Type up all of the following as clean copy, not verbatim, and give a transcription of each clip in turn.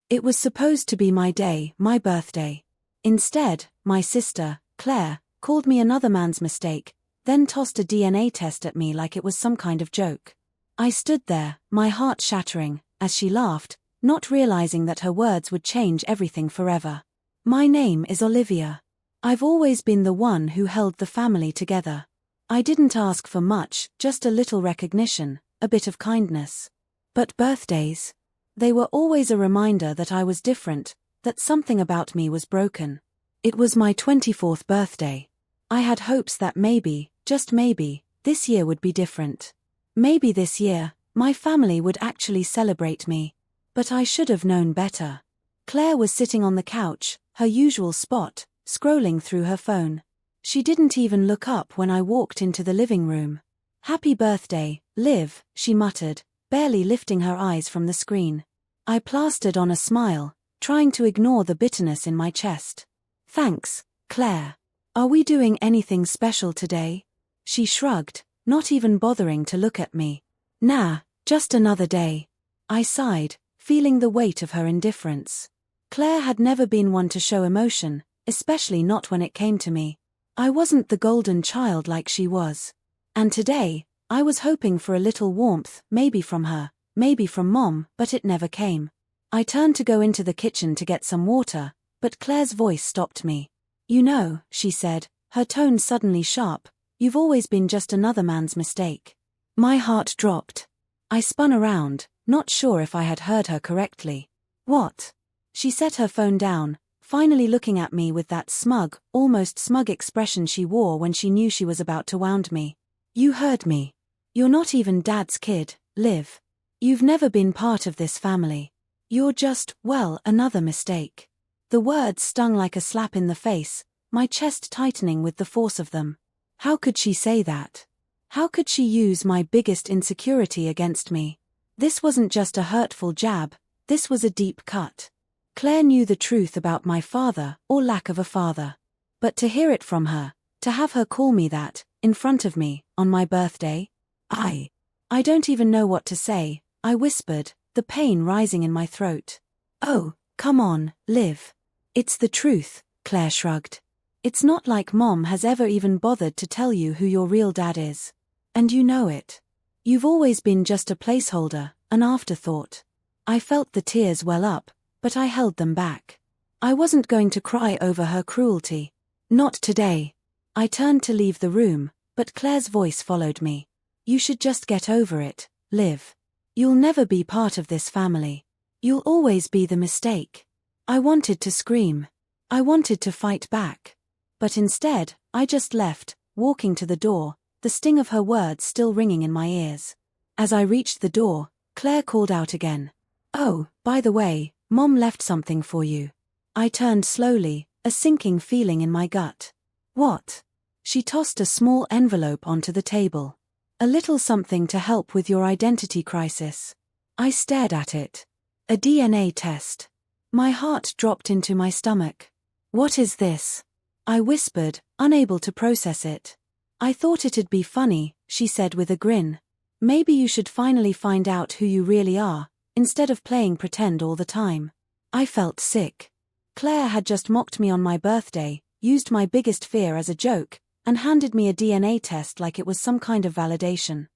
It was supposed to be my day, my birthday. Instead, my sister, Claire, called me another man's mistake, then tossed a DNA test at me like it was some kind of joke. I stood there, my heart shattering, as she laughed, not realizing that her words would change everything forever. My name is Olivia. I've always been the one who held the family together. I didn't ask for much, just a little recognition, a bit of kindness. But birthdays? They were always a reminder that I was different, that something about me was broken. It was my 24th birthday. I had hopes that maybe, just maybe, this year would be different. Maybe this year, my family would actually celebrate me. But I should have known better. Claire was sitting on the couch, her usual spot, scrolling through her phone. She didn't even look up when I walked into the living room. "Happy birthday, Liv," she muttered, barely lifting her eyes from the screen. I plastered on a smile, trying to ignore the bitterness in my chest. "Thanks, Claire. Are we doing anything special today?" She shrugged, not even bothering to look at me. "Nah, just another day." I sighed, feeling the weight of her indifference. Claire had never been one to show emotion, especially not when it came to me. I wasn't the golden child like she was. And today, I was hoping for a little warmth, maybe from her, maybe from Mom, but it never came. I turned to go into the kitchen to get some water, but Claire's voice stopped me. "You know," she said, her tone suddenly sharp, "you've always been just another man's mistake." My heart dropped. I spun around, not sure if I had heard her correctly. "What?" She set her phone down, finally looking at me with that smug, almost smug expression she wore when she knew she was about to wound me. "You heard me. You're not even Dad's kid, Liv. You've never been part of this family. You're just, well, another mistake." The words stung like a slap in the face, my chest tightening with the force of them. How could she say that? How could she use my biggest insecurity against me? This wasn't just a hurtful jab, this was a deep cut. Claire knew the truth about my father, or lack of a father. But to hear it from her, to have her call me that, in front of me, on my birthday? I don't even know what to say, I whispered, the pain rising in my throat. "Oh, come on, Liv. It's the truth," Claire shrugged. "It's not like Mom has ever even bothered to tell you who your real dad is. And you know it. You've always been just a placeholder, an afterthought." I felt the tears well up, but I held them back. I wasn't going to cry over her cruelty. Not today. I turned to leave the room, but Claire's voice followed me. "You should just get over it, Liv. You'll never be part of this family. You'll always be the mistake." I wanted to scream. I wanted to fight back. But instead, I just left, walking to the door, the sting of her words still ringing in my ears. As I reached the door, Claire called out again. "Oh, by the way, Mom left something for you." I turned slowly, a sinking feeling in my gut. "What?" She tossed a small envelope onto the table. "A little something to help with your identity crisis." I stared at it. A DNA test. My heart dropped into my stomach. "What is this?" I whispered, unable to process it. "I thought it'd be funny," she said with a grin. "Maybe you should finally find out who you really are, instead of playing pretend all the time." I felt sick. Claire had just mocked me on my birthday, used my biggest fear as a joke, and handed me a DNA test like it was some kind of validation.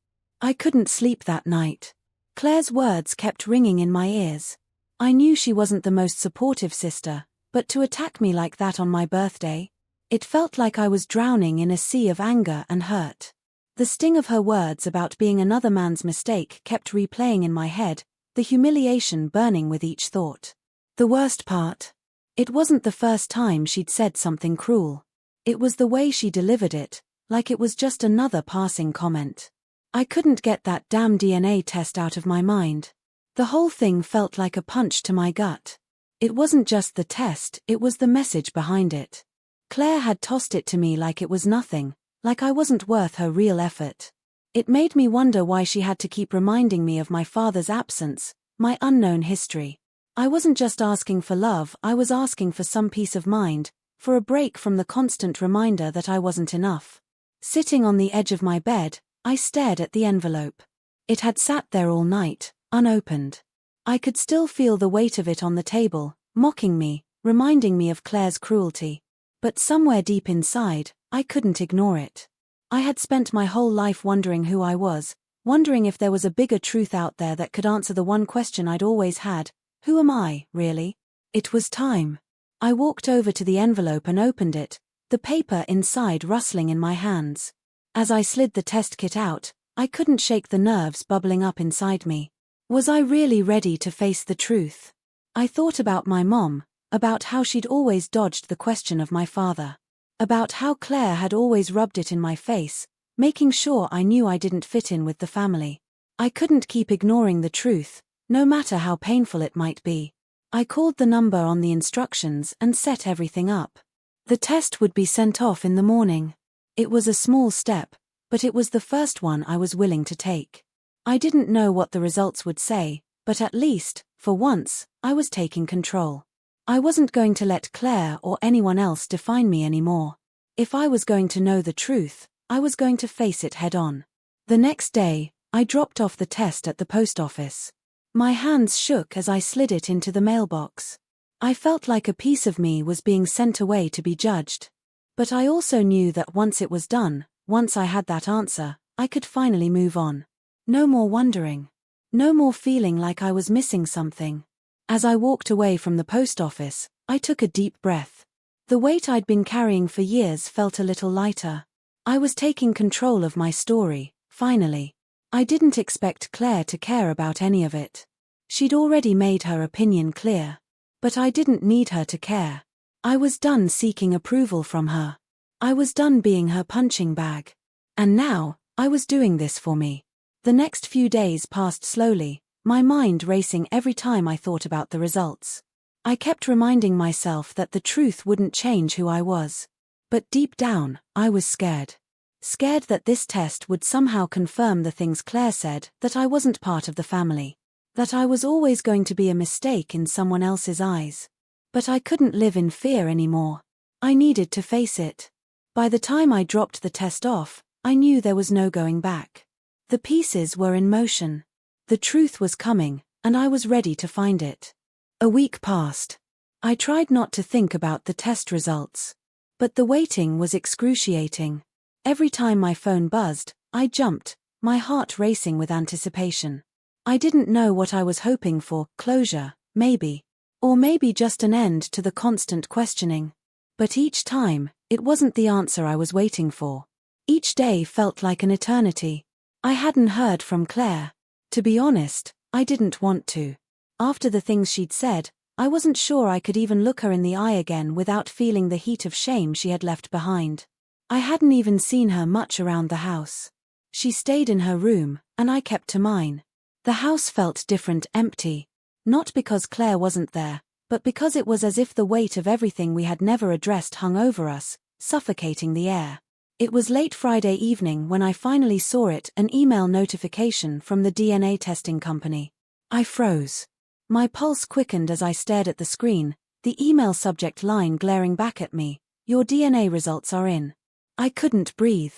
I couldn't sleep that night. Claire's words kept ringing in my ears. I knew she wasn't the most supportive sister, but to attack me like that on my birthday? It felt like I was drowning in a sea of anger and hurt. The sting of her words about being another man's mistake kept replaying in my head, the humiliation burning with each thought. The worst part? It wasn't the first time she'd said something cruel. It was the way she delivered it, like it was just another passing comment. I couldn't get that damn DNA test out of my mind. The whole thing felt like a punch to my gut. It wasn't just the test, it was the message behind it. Claire had tossed it to me like it was nothing, like I wasn't worth her real effort. It made me wonder why she had to keep reminding me of my father's absence, my unknown history. I wasn't just asking for love, I was asking for some peace of mind, for a break from the constant reminder that I wasn't enough. Sitting on the edge of my bed, I stared at the envelope. It had sat there all night, unopened. I could still feel the weight of it on the table, mocking me, reminding me of Claire's cruelty. But somewhere deep inside, I couldn't ignore it. I had spent my whole life wondering who I was, wondering if there was a bigger truth out there that could answer the one question I'd always had: who am I, really? It was time. I walked over to the envelope and opened it, the paper inside rustling in my hands. As I slid the test kit out, I couldn't shake the nerves bubbling up inside me. Was I really ready to face the truth? I thought about my mom, about how she'd always dodged the question of my father, about how Claire had always rubbed it in my face, making sure I knew I didn't fit in with the family. I couldn't keep ignoring the truth, no matter how painful it might be. I called the number on the instructions and set everything up. The test would be sent off in the morning. It was a small step, but it was the first one I was willing to take. I didn't know what the results would say, but at least, for once, I was taking control. I wasn't going to let Claire or anyone else define me anymore. If I was going to know the truth, I was going to face it head on. The next day, I dropped off the test at the post office. My hands shook as I slid it into the mailbox. I felt like a piece of me was being sent away to be judged. But I also knew that once it was done, once I had that answer, I could finally move on. No more wondering. No more feeling like I was missing something. As I walked away from the post office, I took a deep breath. The weight I'd been carrying for years felt a little lighter. I was taking control of my story, finally. I didn't expect Claire to care about any of it. She'd already made her opinion clear. But I didn't need her to care. I was done seeking approval from her. I was done being her punching bag. And now, I was doing this for me. The next few days passed slowly, my mind racing every time I thought about the results. I kept reminding myself that the truth wouldn't change who I was. But deep down, I was scared. Scared that this test would somehow confirm the things Claire said, that I wasn't part of the family. That I was always going to be a mistake in someone else's eyes. But I couldn't live in fear anymore. I needed to face it. By the time I dropped the test off, I knew there was no going back. The pieces were in motion. The truth was coming, and I was ready to find it. A week passed. I tried not to think about the test results. But the waiting was excruciating. Every time my phone buzzed, I jumped, my heart racing with anticipation. I didn't know what I was hoping for: closure, maybe. Or maybe just an end to the constant questioning. But each time, it wasn't the answer I was waiting for. Each day felt like an eternity. I hadn't heard from Claire. To be honest, I didn't want to. After the things she'd said, I wasn't sure I could even look her in the eye again without feeling the heat of shame she had left behind. I hadn't even seen her much around the house. She stayed in her room, and I kept to mine. The house felt different, empty. Not because Claire wasn't there, but because it was as if the weight of everything we had never addressed hung over us, suffocating the air. It was late Friday evening when I finally saw it, an email notification from the DNA testing company. I froze. My pulse quickened as I stared at the screen, the email subject line glaring back at me: "Your DNA results are in." I couldn't breathe.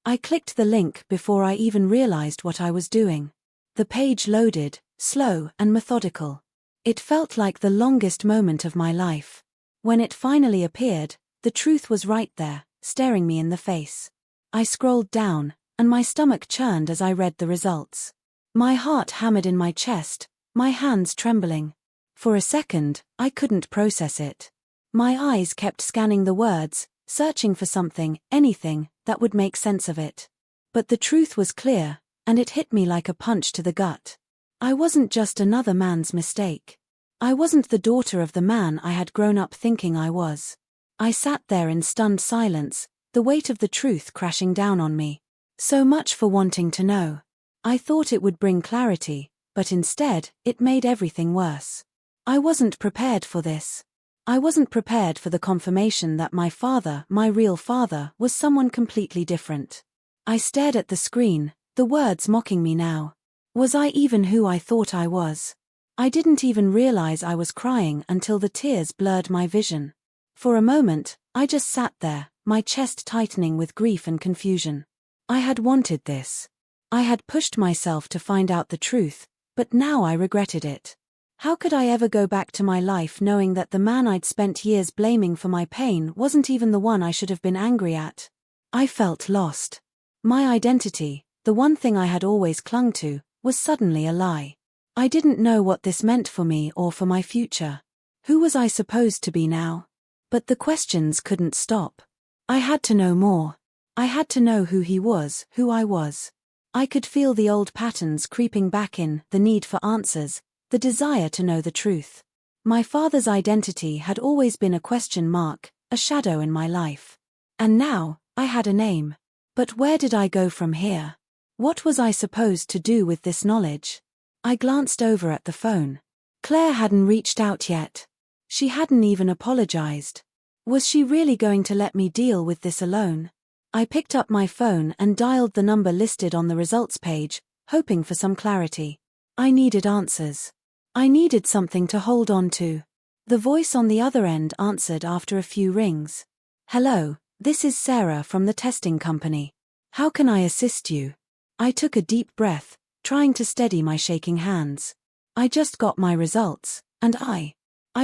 I clicked the link before I even realized what I was doing. The page loaded, slow and methodical. It felt like the longest moment of my life. When it finally appeared, the truth was right there, staring me in the face. I scrolled down, and my stomach churned as I read the results. My heart hammered in my chest, my hands trembling. For a second, I couldn't process it. My eyes kept scanning the words, searching for something, anything, that would make sense of it. But the truth was clear, and it hit me like a punch to the gut. I wasn't just another man's mistake. I wasn't the daughter of the man I had grown up thinking I was. I sat there in stunned silence, the weight of the truth crashing down on me. So much for wanting to know. I thought it would bring clarity, but instead, it made everything worse. I wasn't prepared for this. I wasn't prepared for the confirmation that my father, my real father, was someone completely different. I stared at the screen, the words mocking me now. Was I even who I thought I was? I didn't even realize I was crying until the tears blurred my vision. For a moment, I just sat there, my chest tightening with grief and confusion. I had wanted this. I had pushed myself to find out the truth, but now I regretted it. How could I ever go back to my life knowing that the man I'd spent years blaming for my pain wasn't even the one I should have been angry at? I felt lost. My identity, the one thing I had always clung to, was suddenly a lie. I didn't know what this meant for me or for my future. Who was I supposed to be now? But the questions couldn't stop. I had to know more. I had to know who he was, who I was. I could feel the old patterns creeping back in, the need for answers, the desire to know the truth. My father's identity had always been a question mark, a shadow in my life. And now, I had a name. But where did I go from here? What was I supposed to do with this knowledge? I glanced over at the phone. Claire hadn't reached out yet. She hadn't even apologized. Was she really going to let me deal with this alone? I picked up my phone and dialed the number listed on the results page, hoping for some clarity. I needed answers. I needed something to hold on to. The voice on the other end answered after a few rings. Hello, this is Sarah from the testing company. How can I assist you? I took a deep breath, trying to steady my shaking hands. I just got my results, and I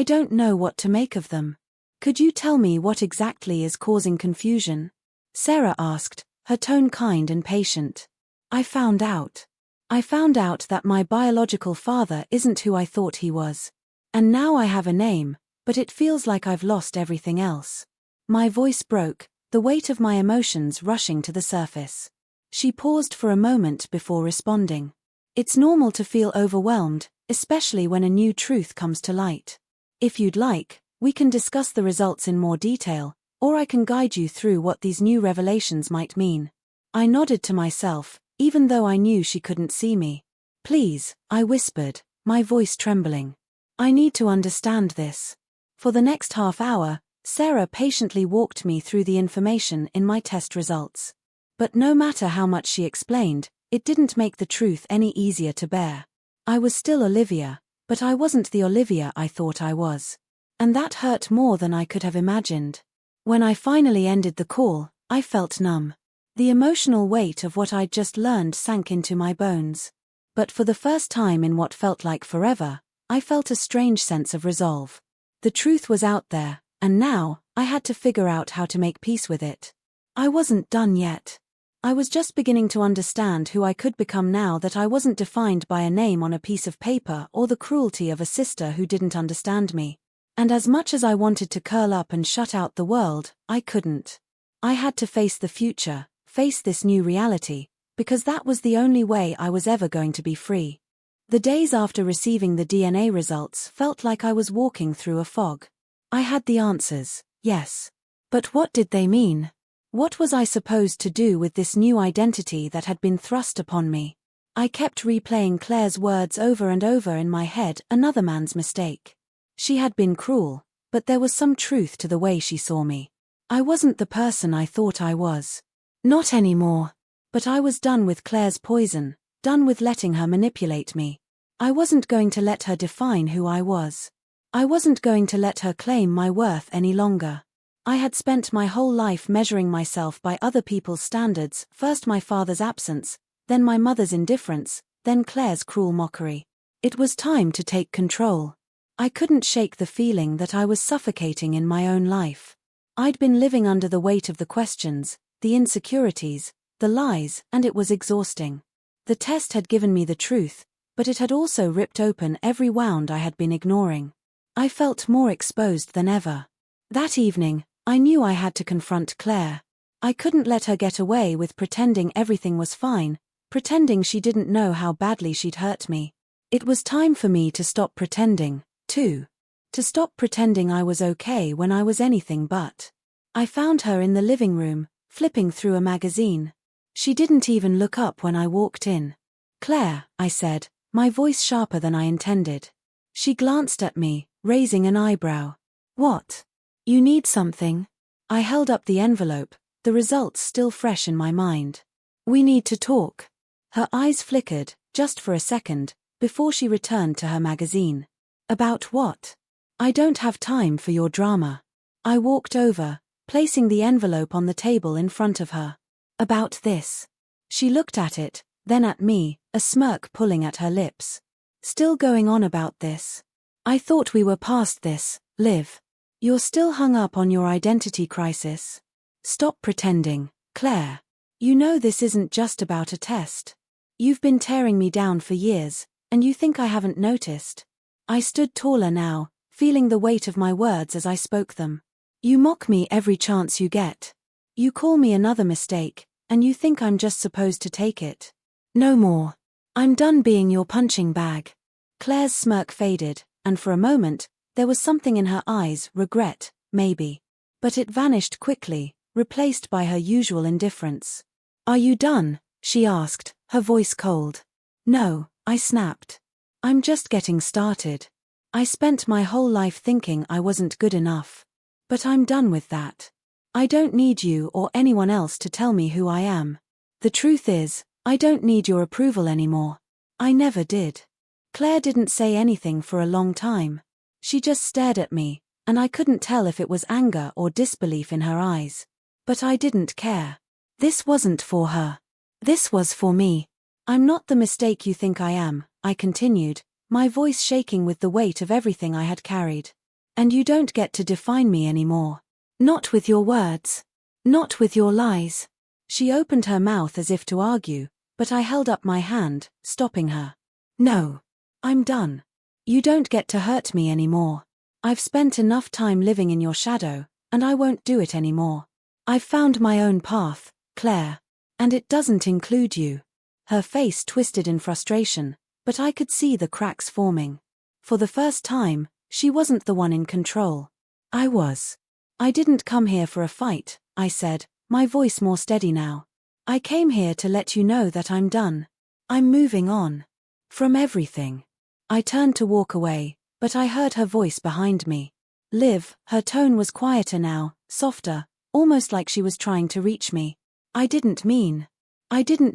don't know what to make of them. Could you tell me what exactly is causing confusion? Sarah asked, her tone kind and patient. I found out that my biological father isn't who I thought he was. And now I have a name, but it feels like I've lost everything else. My voice broke, the weight of my emotions rushing to the surface. She paused for a moment before responding. It's normal to feel overwhelmed, especially when a new truth comes to light. If you'd like, we can discuss the results in more detail, or I can guide you through what these new revelations might mean. I nodded to myself, even though I knew she couldn't see me. Please, I whispered, my voice trembling. I need to understand this. For the next half hour, Sarah patiently walked me through the information in my test results. But no matter how much she explained, it didn't make the truth any easier to bear. I was still Olivia, but I wasn't the Olivia I thought I was. And that hurt more than I could have imagined. When I finally ended the call, I felt numb. The emotional weight of what I'd just learned sank into my bones. But for the first time in what felt like forever, I felt a strange sense of resolve. The truth was out there, and now, I had to figure out how to make peace with it. I wasn't done yet. I was just beginning to understand who I could become now that I wasn't defined by a name on a piece of paper or the cruelty of a sister who didn't understand me. And as much as I wanted to curl up and shut out the world, I couldn't. I had to face the future, face this new reality, because that was the only way I was ever going to be free. The days after receiving the DNA results felt like I was walking through a fog. I had the answers, yes. But what did they mean? What was I supposed to do with this new identity that had been thrust upon me? I kept replaying Claire's words over and over in my head, another man's mistake. She had been cruel, but there was some truth to the way she saw me. I wasn't the person I thought I was. Not anymore. But I was done with Claire's poison, done with letting her manipulate me. I wasn't going to let her define who I was. I wasn't going to let her claim my worth any longer. I had spent my whole life measuring myself by other people's standards, first my father's absence, then my mother's indifference, then Claire's cruel mockery. It was time to take control. I couldn't shake the feeling that I was suffocating in my own life. I'd been living under the weight of the questions, the insecurities, the lies, and it was exhausting. The test had given me the truth, but it had also ripped open every wound I had been ignoring. I felt more exposed than ever. That evening, I knew I had to confront Claire. I couldn't let her get away with pretending everything was fine, pretending she didn't know how badly she'd hurt me. It was time for me to stop pretending, too. To stop pretending I was okay when I was anything but. I found her in the living room, flipping through a magazine. She didn't even look up when I walked in. Claire, I said, my voice sharper than I intended. She glanced at me, raising an eyebrow. What? You need something? I held up the envelope, the results still fresh in my mind. We need to talk. Her eyes flickered, just for a second, before she returned to her magazine. About what? I don't have time for your drama. I walked over, placing the envelope on the table in front of her. About this. She looked at it, then at me, a smirk pulling at her lips. Still going on about this? I thought we were past this, Liv. You're still hung up on your identity crisis. Stop pretending, Claire. You know this isn't just about a test. You've been tearing me down for years, and you think I haven't noticed. I stood taller now, feeling the weight of my words as I spoke them. You mock me every chance you get. You call me another mistake, and you think I'm just supposed to take it. No more. I'm done being your punching bag. Claire's smirk faded, and for a moment, there was something in her eyes, regret, maybe. But it vanished quickly, replaced by her usual indifference. Are you done? She asked, her voice cold. No, I snapped. I'm just getting started. I spent my whole life thinking I wasn't good enough. But I'm done with that. I don't need you or anyone else to tell me who I am. The truth is, I don't need your approval anymore. I never did. Claire didn't say anything for a long time. She just stared at me, and I couldn't tell if it was anger or disbelief in her eyes. But I didn't care. This wasn't for her. This was for me. I'm not the mistake you think I am, I continued, my voice shaking with the weight of everything I had carried. And you don't get to define me anymore. Not with your words. Not with your lies. She opened her mouth as if to argue, but I held up my hand, stopping her. No. I'm done. You don't get to hurt me anymore. I've spent enough time living in your shadow, and I won't do it anymore. I've found my own path, Claire. And it doesn't include you. Her face twisted in frustration, but I could see the cracks forming. For the first time, she wasn't the one in control. I was. I didn't come here for a fight, I said, my voice more steady now. I came here to let you know that I'm done. I'm moving on. From everything. I turned to walk away, but I heard her voice behind me. Liv, her tone was quieter now, softer, almost like she was trying to reach me. I didn't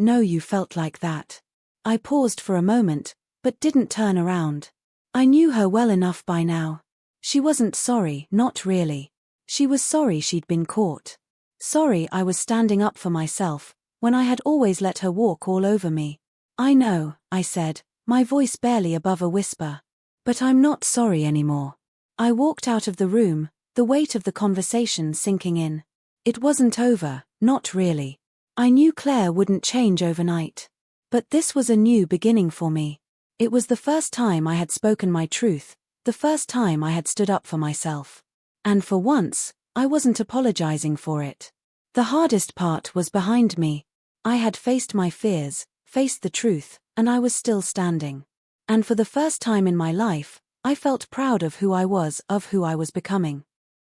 know you felt like that. I paused for a moment, but didn't turn around. I knew her well enough by now. She wasn't sorry, not really. She was sorry she'd been caught. Sorry I was standing up for myself, when I had always let her walk all over me. I know, I said, my voice barely above a whisper. But I'm not sorry anymore. I walked out of the room, the weight of the conversation sinking in. It wasn't over, not really. I knew Claire wouldn't change overnight. But this was a new beginning for me. It was the first time I had spoken my truth, the first time I had stood up for myself. And for once, I wasn't apologizing for it. The hardest part was behind me. I had faced my fears, faced the truth, and I was still standing. And for the first time in my life, I felt proud of who I was becoming.